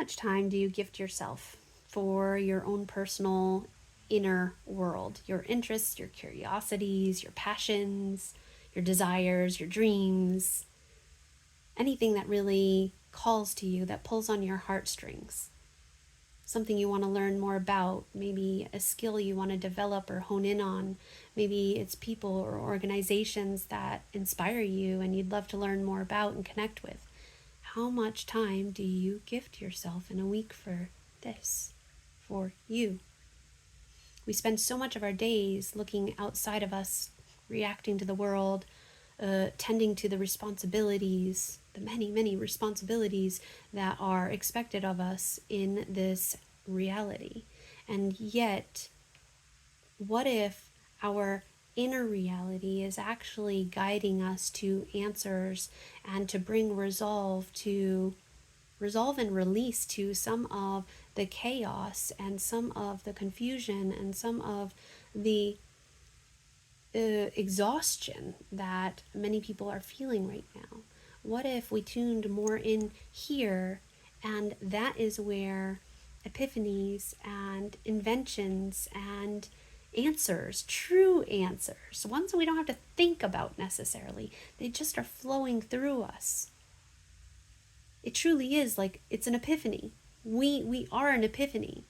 much time do you gift yourself for your own personal inner world, your interests, your curiosities, your passions, your desires, your dreams, anything that really calls to you, that pulls on your heartstrings? Something you want to learn more about, maybe a skill you want to develop or hone in on. Maybe it's people or organizations that inspire you and you'd love to learn more about and connect with. How much time do you gift yourself in a week for this, for you? We spend so much of our days looking outside of us, reacting to the world, tending to the responsibilities, the many, many responsibilities that are expected of us in this reality. And yet, what if our inner reality is actually guiding us to answers and to bring resolve and release to some of the chaos and some of the confusion and some of the exhaustion that many people are feeling right now? What if we tuned more in here, and that is where epiphanies and inventions and answers, true answers, ones that we don't have to think about necessarily, they just are flowing through us. It truly is like it's an epiphany. We are an epiphany.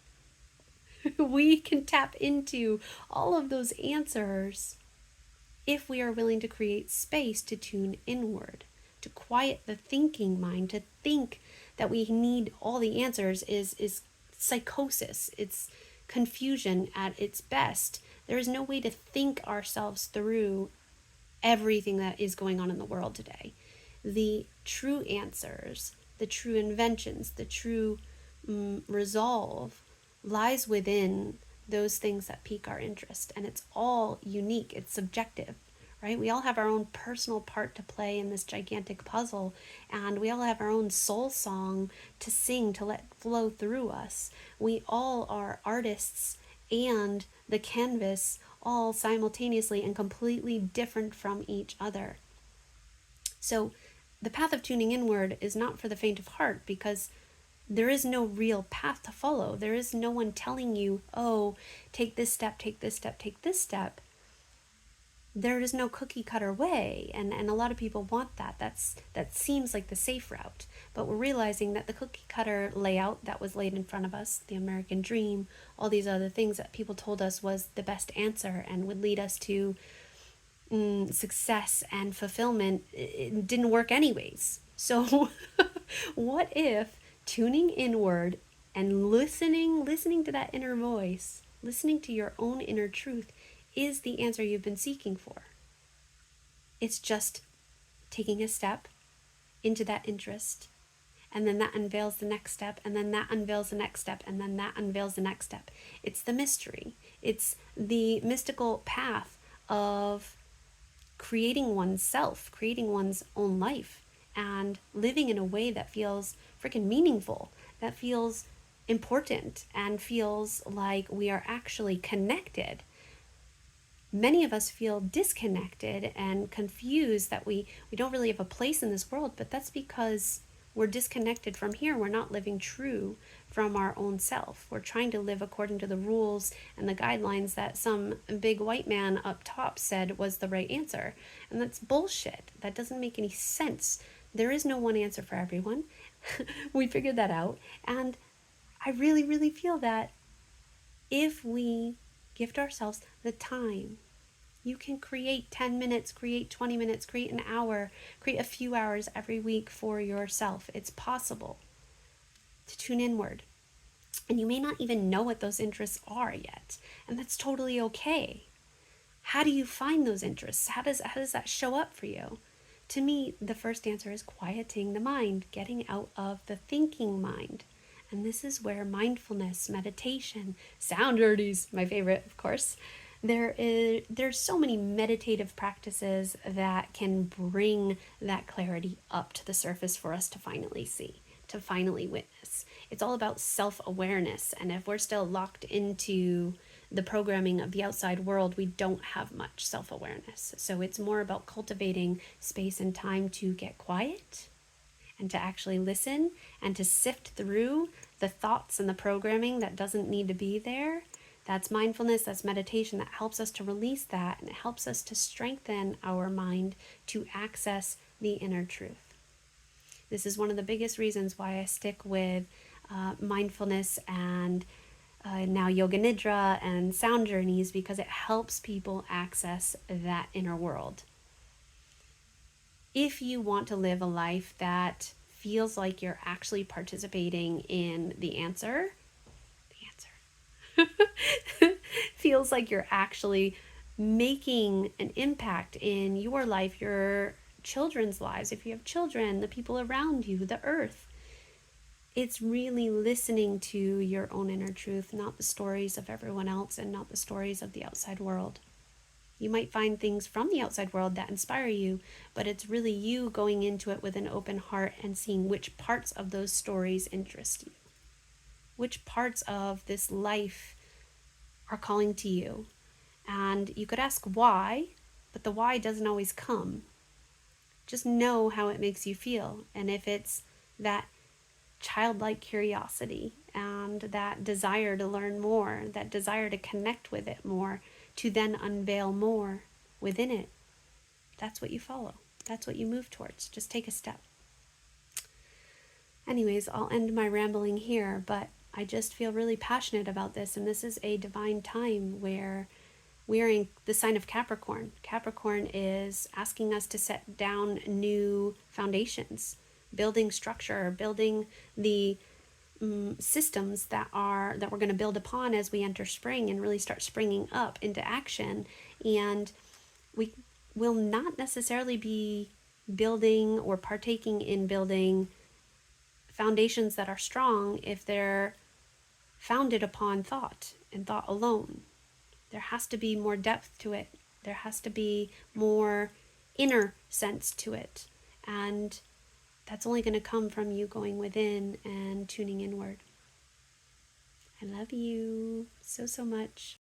We can tap into all of those answers if we are willing to create space to tune inward, to quiet the thinking mind. To think that we need all the answers is psychosis. It's confusion at its best. There is no way to think ourselves through everything that is going on in the world today. The true answers, the true inventions, the true resolve lies within those things that pique our interest. And it's all unique, it's subjective, right? We all have our own personal part to play in this gigantic puzzle, and we all have our own soul song to sing, to let flow through us. We all are artists and the canvas, all simultaneously and completely different from each other. So the path of tuning inward is not for the faint of heart, because there is no real path to follow. There is no one telling you, oh, take this step, take this step, take this step. There is no cookie cutter way, and a lot of people want that. That seems like the safe route, but we're realizing that the cookie cutter layout that was laid in front of us, the American dream, all these other things that people told us was the best answer and would lead us to success and fulfillment, it didn't work anyways. So what if tuning inward and listening to that inner voice, listening to your own inner truth, is the answer you've been seeking for? It's just taking a step into that interest, and then that unveils the next step, and then that unveils the next step, and then that unveils the next step. It's the mystery. It's the mystical path of creating oneself, creating one's own life, and living in a way that feels freaking meaningful, that feels important, and feels like we are actually connected. Many of us feel disconnected and confused that we don't really have a place in this world, but that's because we're disconnected from here. We're not living true from our own self. We're trying to live according to the rules and the guidelines that some big white man up top said was the right answer. And that's bullshit. That doesn't make any sense. There is no one answer for everyone. We figured that out. And I really, really feel that if we gift ourselves the time, you can create 10 minutes, create 20 minutes, create an hour, create a few hours every week for yourself. It's possible to tune inward. And you may not even know what those interests are yet. And that's totally okay. How do you find those interests? How does that show up for you? To me, the first answer is quieting the mind, getting out of the thinking mind. And this is where mindfulness, meditation, sound dirties, my favorite, of course. There's so many meditative practices that can bring that clarity up to the surface for us to finally see, to finally witness. It's all about self-awareness, and if we're still locked into the programming of the outside world, we don't have much self-awareness. So it's more about cultivating space and time to get quiet and to actually listen and to sift through the thoughts and the programming that doesn't need to be there. That's mindfulness, that's meditation that helps us to release that, and it helps us to strengthen our mind to access the inner truth. This is one of the biggest reasons why I stick with mindfulness and now yoga nidra and sound journeys, because it helps people access that inner world. If you want to live a life that feels like you're actually participating in the answer, feels like you're actually making an impact in your life, your children's lives, if you have children, the people around you, the earth. It's really listening to your own inner truth, not the stories of everyone else and not the stories of the outside world. You might find things from the outside world that inspire you, but it's really you going into it with an open heart and seeing which parts of those stories interest you. Which parts of this life are calling to you. And you could ask why, but the why doesn't always come. Just know how it makes you feel. And if it's that childlike curiosity and that desire to learn more, that desire to connect with it more, to then unveil more within it, that's what you follow. That's what you move towards. Just take a step. Anyways, I'll end my rambling here, but I just feel really passionate about this, and this is a divine time where we're in the sign of Capricorn. Capricorn is asking us to set down new foundations, building structure, building the systems that we're going to build upon as we enter spring and really start springing up into action. And we will not necessarily be building or partaking in building foundations that are strong if they're founded upon thought and thought alone. There has to be more depth to it. There has to be more inner sense to it. And that's only going to come from you going within and tuning inward. I love you so, so much.